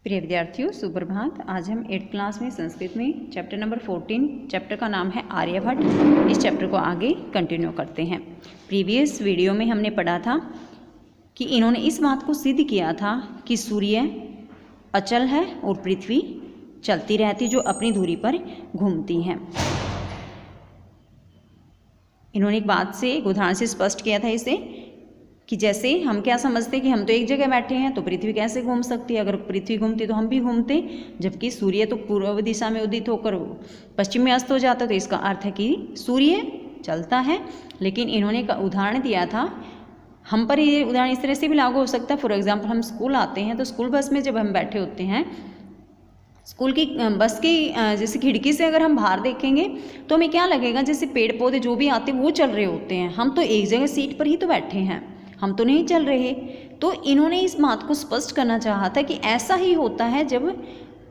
प्रिय विद्यार्थियों, सुप्रभात। आज हम 8th क्लास में संस्कृत में चैप्टर नंबर 14, चैप्टर का नाम है आर्यभट्ट। इस चैप्टर को आगे कंटिन्यू करते हैं। प्रीवियस वीडियो में हमने पढ़ा था कि इन्होंने इस बात को सिद्ध किया था कि सूर्य अचल है और पृथ्वी चलती रहती, जो अपनी धुरी पर घूमती हैं। इन्होंने एक बात से, एक उदाहरण से स्पष्ट किया था इसे, कि जैसे हम क्या समझते हैं कि हम तो एक जगह बैठे हैं तो पृथ्वी कैसे घूम सकती है, अगर पृथ्वी घूमती तो हम भी घूमते, जबकि सूर्य तो पूर्व दिशा में उदित होकर पश्चिम में अस्त हो जाता, तो इसका अर्थ है कि सूर्य चलता है। लेकिन इन्होंने एक उदाहरण दिया था, हम पर ये उदाहरण इस तरह से भी लागू हो सकता है। फॉर एग्जाम्पल, हम स्कूल आते हैं तो स्कूल बस में जब हम बैठे होते हैं, स्कूल की बस की जैसे खिड़की से अगर हम बाहर देखेंगे तो हमें क्या लगेगा, जैसे पेड़ पौधे जो भी आते हैं वो चल रहे होते हैं, हम तो एक जगह सीट पर ही तो बैठे हैं, हम तो नहीं चल रहे। तो इन्होंने इस बात को स्पष्ट करना चाहा था कि ऐसा ही होता है जब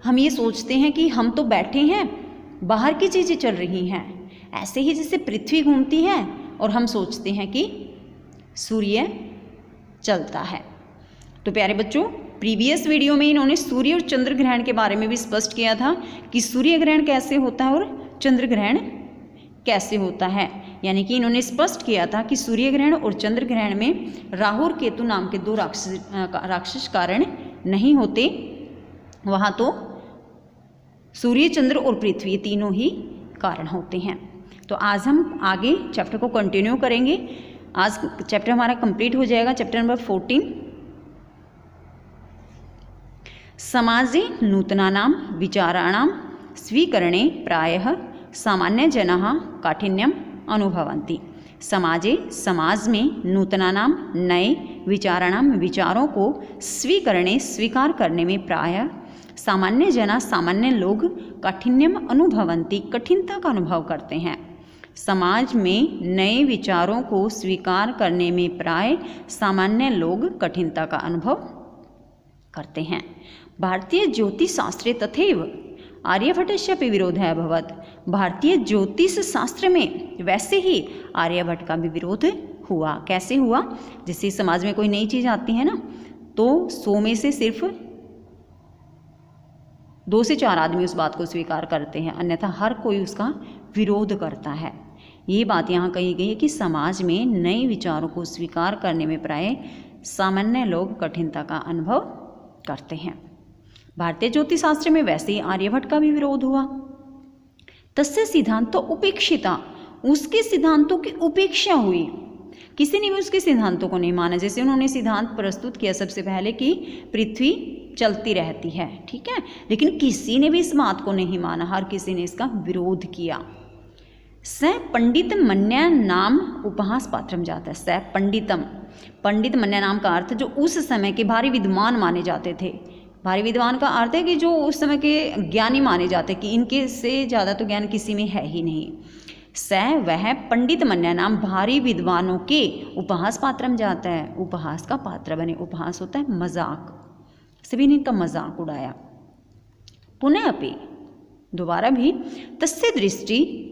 हम ये सोचते हैं कि हम तो बैठे हैं, बाहर की चीज़ें चल रही हैं। ऐसे ही जैसे पृथ्वी घूमती है और हम सोचते हैं कि सूर्य चलता है। तो प्यारे बच्चों, प्रीवियस वीडियो में इन्होंने सूर्य और चंद्र ग्रहण के बारे में भी स्पष्ट किया था कि सूर्य ग्रहण कैसे होता है और चंद्र ग्रहण कैसे होता है। यानी कि इन्होंने स्पष्ट किया था कि सूर्य ग्रहण और चंद्र ग्रहण में राहु और केतु नाम के दो राक्षस कारण नहीं होते, वहाँ तो सूर्य, चंद्र और पृथ्वी तीनों ही कारण होते हैं। तो आज हम आगे चैप्टर को कंटिन्यू करेंगे। आज चैप्टर हमारा कंप्लीट हो जाएगा, चैप्टर नंबर 14। समाजे नूतनानां विचाराणां स्वीकरणे प्रायः सामान्यजनाः काठिन्यम अनुभवन्ति। समाजे, समाज में, नूतनानां, नए, विचाराणां, विचारों को, स्वीकरणे, स्वीकार करने में, प्रायः सामान्य जना, सामान्य लोग, काठिन्यम अनुभवन्ति, कठिनता का अनुभव करते हैं। समाज में नए विचारों को स्वीकार करने में प्राय सामान्य लोग कठिनता का अनुभव करते हैं। भारतीय ज्योतिष शास्त्रे तथैव आर्यभट्टस्यापि विरोधः अभवत्। भारतीय ज्योतिष शास्त्र में वैसे ही आर्यभट्ट का भी विरोध हुआ। कैसे हुआ? जैसे समाज में कोई नई चीज़ आती है ना, तो 100 में से सिर्फ 2 से 4 आदमी उस बात को स्वीकार करते हैं, अन्यथा हर कोई उसका विरोध करता है। ये बात यहाँ कही गई है कि समाज में नए विचारों को स्वीकार करने में प्राय सामान्य लोग कठिनता का अनुभव करते हैं। भारतीय ज्योतिष शास्त्र में वैसे ही आर्यभट्ट का भी विरोध हुआ। तस्य सिद्धांतो उपेक्षिता, उसके सिद्धांतों की उपेक्षा हुई। किसी ने भी उसके सिद्धांतों को नहीं माना। जैसे उन्होंने सिद्धांत प्रस्तुत किया सबसे पहले कि पृथ्वी चलती रहती है, ठीक है, लेकिन किसी ने भी इस बात को नहीं माना, हर किसी ने इसका विरोध किया। स पंडित मन्या नाम उपहास पात्रम जाता है। स पंडितम, पंडित मन्या नाम का अर्थ जो उस समय के भारी विद्वान माने जाते थे। भारी विद्वान का अर्थ है कि जो उस समय के ज्ञानी माने जाते, कि इनके से ज़्यादा तो ज्ञान किसी में है ही नहीं। स वह पंडित मन्या नाम, भारी विद्वानों के, उपहास पात्रम जाता है, उपहास का पात्र बने। उपहास होता है मजाक, सभी ने इनका मजाक उड़ाया। पुनः अपि, दोबारा भी, तस्य दृष्टि,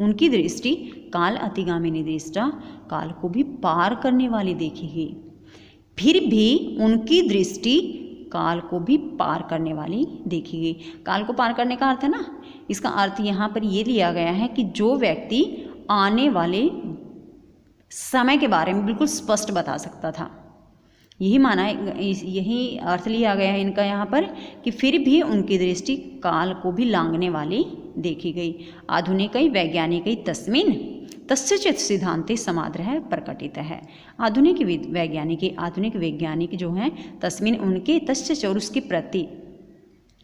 उनकी दृष्टि, काल अतिगामिनी दृष्टा, काल को भी पार करने वाली देखी गई। फिर भी उनकी दृष्टि काल को भी पार करने वाली देखी गई। काल को पार करने का अर्थ है ना, इसका अर्थ यहाँ पर ये लिया गया है कि जो व्यक्ति आने वाले समय के बारे में बिल्कुल स्पष्ट बता सकता था, यही माना है, यही अर्थ लिया गया है इनका यहाँ पर, कि फिर भी उनकी दृष्टि काल को भी लांघने वाली देखी गई। आधुनिक वैज्ञानिक तस्मिन् तस्यचित् सिद्धांते समाद्रः प्रकटित है। आधुनिक वैज्ञानिक जो हैं, तस्मिन्, उनके, तस्य और उसके प्रति,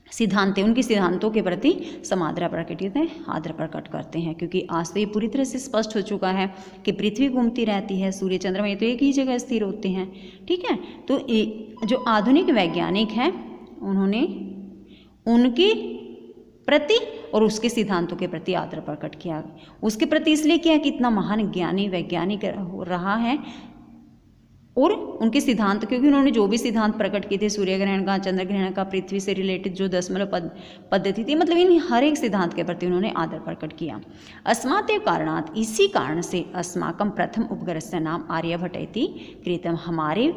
सिद्धांते, उनके सिद्धांतों के प्रति समाद्रः प्रकटित है, आदर प्रकट करते हैं। क्योंकि आज तो ये पूरी तरह से स्पष्ट हो चुका है कि पृथ्वी घूमती रहती है, सूर्य चंद्रमा तो एक ही जगह स्थिर होते हैं, ठीक है। तो जो आधुनिक वैज्ञानिक हैं, उन्होंने उनके प्रति और उसके सिद्धांतों के प्रति आदर प्रकट किया। उसके प्रति इसलिए किया कि इतना महान ज्ञानी वैज्ञानिक रहा है, और उनके सिद्धांत, क्योंकि उन्होंने जो भी सिद्धांत प्रकट किए थे, सूर्य ग्रहण का, चंद्र ग्रहण का, पृथ्वी से रिलेटेड जो दशमलव पद्धति थी, मतलब इन हर एक सिद्धांत के प्रति उन्होंने आदर प्रकट किया। अस्मादेव कारणात्, इसी कारण से अस्माकं प्रथम उपग्रहस्य नाम आर्यभट्ट इति कृतम्, हमारे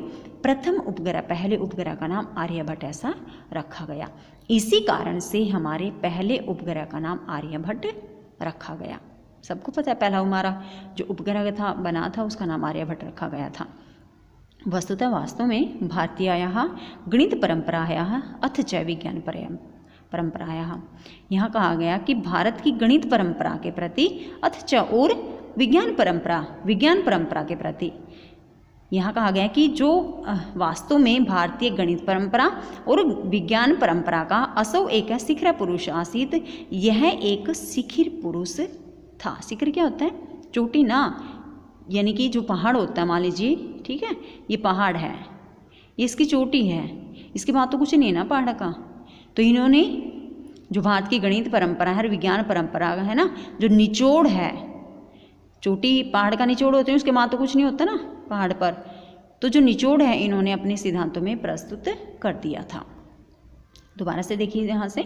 प्रथम उपग्रह, पहले उपग्रह का नाम आर्यभट्ट ऐसा रखा गया। इसी कारण से हमारे पहले उपग्रह का नाम आर्यभट्ट रखा गया। सबको पता है पहला हमारा जो उपग्रह था बना था उसका नाम आर्यभट्ट रखा गया था। वस्तुतः वास्तव में भारतीयायाः गणित परंपरायाः अथ च विज्ञान परंपरायाः, यहाँ कहा गया कि भारत की गणित परंपरा के प्रति अथ च और विज्ञान परंपरा के प्रति, यहाँ कहा गया कि जो वास्तव में भारतीय गणित परंपरा और विज्ञान परंपरा का असौ एक शिखर पुरुष आसीत, यह एक शिखर पुरुष था। शिखर क्या होता है? चोटी ना, यानी कि जो पहाड़ होता है, मान लीजिए, ठीक है, ये पहाड़ है, ये इसकी चोटी है, इसके बाद तो कुछ नहीं है ना पहाड़ का। तो इन्होंने जो भारत की गणित परंपरा है, विज्ञान परंपरा है ना, जो निचोड़ है, चोटी पहाड़ का निचोड़ होते हैं, उसके बाद तो कुछ नहीं होता ना पहाड़ पर, तो जो निचोड़ है इन्होंने अपने सिद्धांतों में प्रस्तुत कर दिया था। दोबारा से देखिए यहाँ से,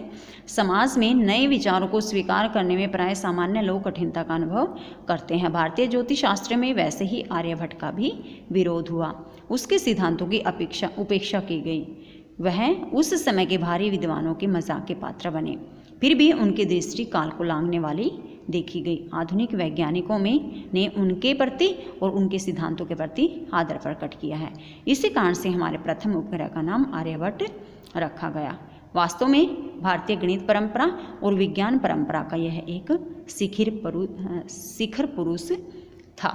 समाज में नए विचारों को स्वीकार करने में प्राय सामान्य लोग कठिनता का अनुभव करते हैं। भारतीय ज्योतिष शास्त्र में वैसे ही आर्यभट्ट का भी विरोध हुआ, उसके सिद्धांतों की उपेक्षा की गई। वह उस समय के भारी विद्वानों के मजाक के पात्र बने, फिर भी उनकी दृष्टि काल को लांघने वाली देखी गई। आधुनिक वैज्ञानिकों में ने उनके प्रति और उनके सिद्धांतों के प्रति आदर प्रकट किया है। इसी कारण से हमारे प्रथम उपग्रह का नाम आर्यभट्ट रखा गया। वास्तव में भारतीय गणित परंपरा और विज्ञान परंपरा का यह एक शिखर पुरुष था।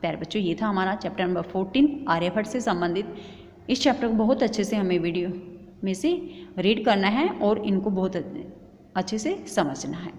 प्यारे बच्चों, ये था हमारा चैप्टर नंबर 14 आर्यभट्ट से संबंधित। इस चैप्टर को बहुत अच्छे से हमें वीडियो में से रीड करना है और इनको बहुत अच्छे से समझना है।